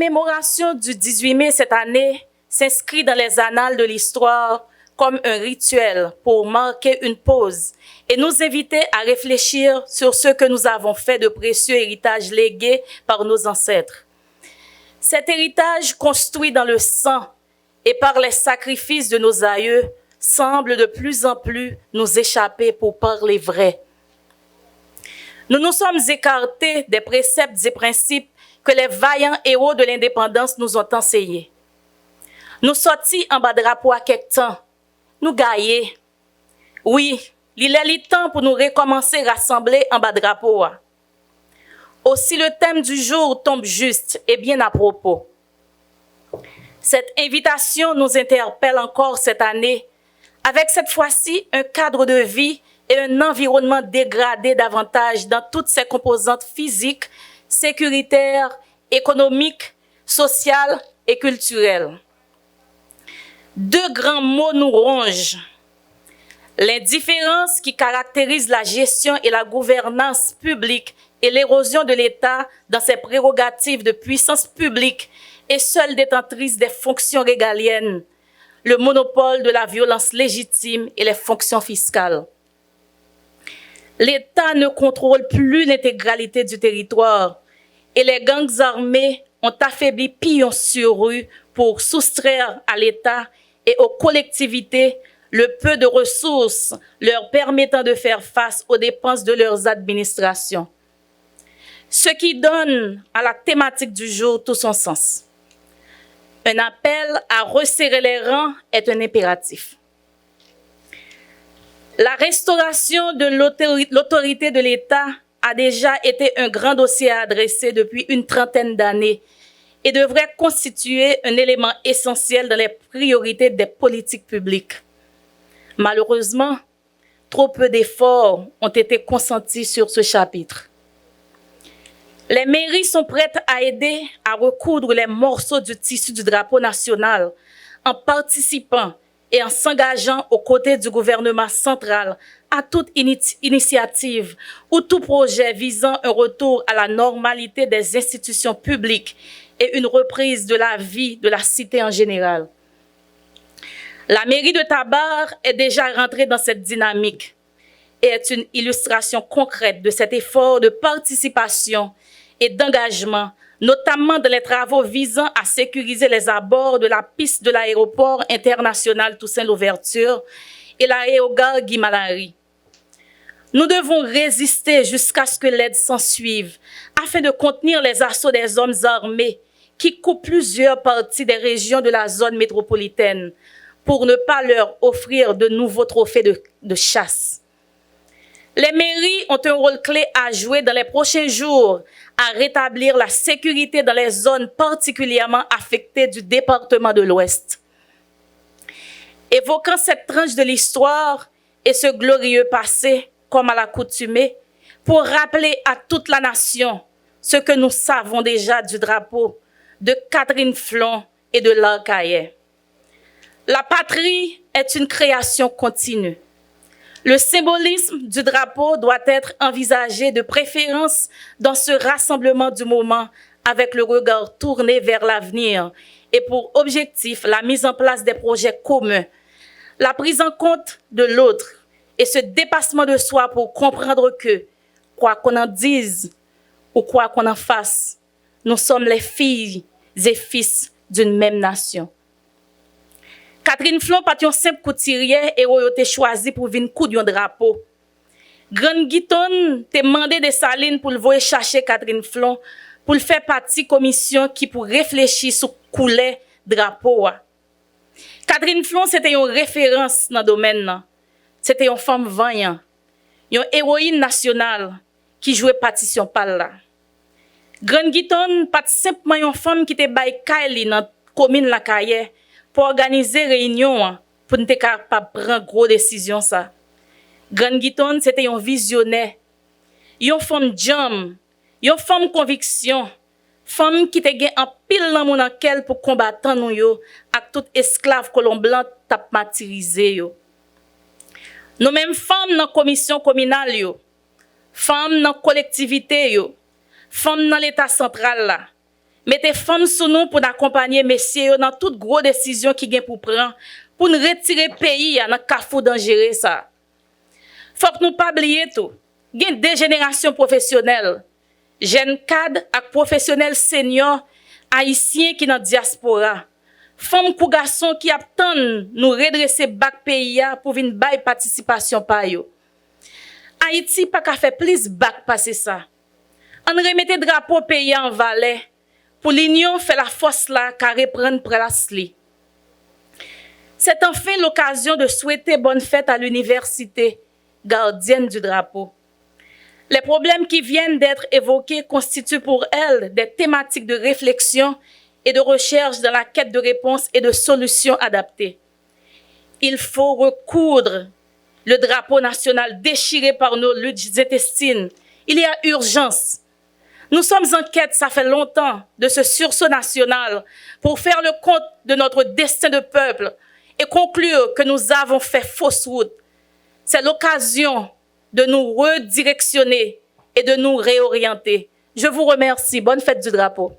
commémoration du 18 mai cette année s'inscrit dans les annales de l'histoire comme un rituel pour marquer une pause et nous inviter à réfléchir sur ce que nous avons fait de précieux héritages légués par nos ancêtres. Cet héritage construit dans le sang et par les sacrifices de nos aïeux semble de plus en plus nous échapper pour parler vrai. Nous nous sommes écartés des préceptes et principes que les vaillants héros de l'indépendance nous ont enseignés. Nous sortis en bas drapeau à quelque temps, nous gaillés. Oui, il est le temps pour nous recommencer à rassembler en bas drapeau. Aussi le thème du jour tombe juste et bien à propos. Cette invitation nous interpelle encore cette année, avec cette fois-ci un cadre de vie et un environnement dégradé davantage dans toutes ses composantes physiques, sécuritaires, économiques, sociales et culturelles. Deux grands mots nous rongent. L'indifférence qui caractérise la gestion et la gouvernance publique et l'érosion de l'État dans ses prérogatives de puissance publique et seule détentrice des fonctions régaliennes, le monopole de la violence légitime et les fonctions fiscales. L'État ne contrôle plus l'intégralité du territoire et les gangs armés ont affaibli pillon sur rue pour soustraire à l'État et aux collectivités le peu de ressources leur permettant de faire face aux dépenses de leurs administrations. Ce qui donne à la thématique du jour tout son sens. Un appel à resserrer les rangs est un impératif. La restauration de l'autorité de l'État a déjà été un grand dossier à adresser depuis une trentaine d'années et devrait constituer un élément essentiel dans les priorités des politiques publiques. Malheureusement, trop peu d'efforts ont été consentis sur ce chapitre. Les mairies sont prêtes à aider à recoudre les morceaux du tissu du drapeau national en participant et en s'engageant aux côtés du gouvernement central à toute initiative ou tout projet visant un retour à la normalité des institutions publiques et une reprise de la vie de la cité en général. La mairie de Tabar est déjà rentrée dans cette dynamique et est une illustration concrète de cet effort de participation et d'engagement, notamment dans les travaux visant à sécuriser les abords de la piste de l'aéroport international Toussaint-Louverture et l'aérogare Guy Malary. Nous devons résister jusqu'à ce que l'aide s'ensuive, afin de contenir les assauts des hommes armés qui coupent plusieurs parties des régions de la zone métropolitaine pour ne pas leur offrir de nouveaux trophées de chasse. Les mairies ont un rôle clé à jouer dans les prochains jours à rétablir la sécurité dans les zones particulièrement affectées du département de l'Ouest. Évoquant cette tranche de l'histoire et ce glorieux passé, comme à l'accoutumée, pour rappeler à toute la nation ce que nous savons déjà du drapeau de Catherine Flon et de Laure Caillet. La patrie est une création continue. Le symbolisme du drapeau doit être envisagé de préférence dans ce rassemblement du moment avec le regard tourné vers l'avenir et pour objectif la mise en place des projets communs, la prise en compte de l'autre et ce dépassement de soi pour comprendre que, quoi qu'on en dise ou quoi qu'on en fasse, nous sommes les filles et fils d'une même nation. Catherine Flon pas un simple couturier et a été choisi pour venir coup d'un drapeau. Grand Guiton t'a demandé de Saline pour le voir chercher Catherine Flon pour le faire partie commission qui pour réfléchir sur couler drapeau. Catherine Flon c'était une référence dans le domaine. C'était une femme vaillante, une héroïne nationale qui jouait partition par là. Grand Guiton pas simplement une femme qui était bail Kaili dans commune la Caille pour organiser réunion pour ne capable prendre gros décision ça. Grand Guiton c'était un visionnaire, une femme jam, une femme conviction, femme qui te gen en pile dans mon enquête pour combattre nous yo ak tout esclave colon blanc t'a martyrisé yo. Nous même femmes dans commission communale yo, femmes dans collectivité yo, femmes dans l'état central là. Mettez femmes sous nous pour accompagner messieurs dans toute grosse décision qui gagne pour prendre, pour nous retirer le pays dans le cafou dangereux ça. Faut que nous pas oublier tout. Il y a des générations professionnelles, jeunes cadres et professionnels seniors haïtiens qui dans la diaspora. Femmes ou garçons qui attendent nous redresser bac pays pour venir bailler participation par yo. Haïti pas qu'à faire plus bac passer ça. On remette drapeau pays en valet pour l'union fait la force là qu'à reprendre place li. C'est enfin l'occasion de souhaiter bonne fête à l'université, gardienne du drapeau. Les problèmes qui viennent d'être évoqués constituent pour elle des thématiques de réflexion et de recherche dans la quête de réponses et de solutions adaptées. Il faut recoudre le drapeau national déchiré par nos luttes intestines. Il y a urgence. Nous sommes en quête, ça fait longtemps, de ce sursaut national pour faire le compte de notre destin de peuple et conclure que nous avons fait fausse route. C'est l'occasion de nous redirectionner et de nous réorienter. Je vous remercie. Bonne fête du drapeau.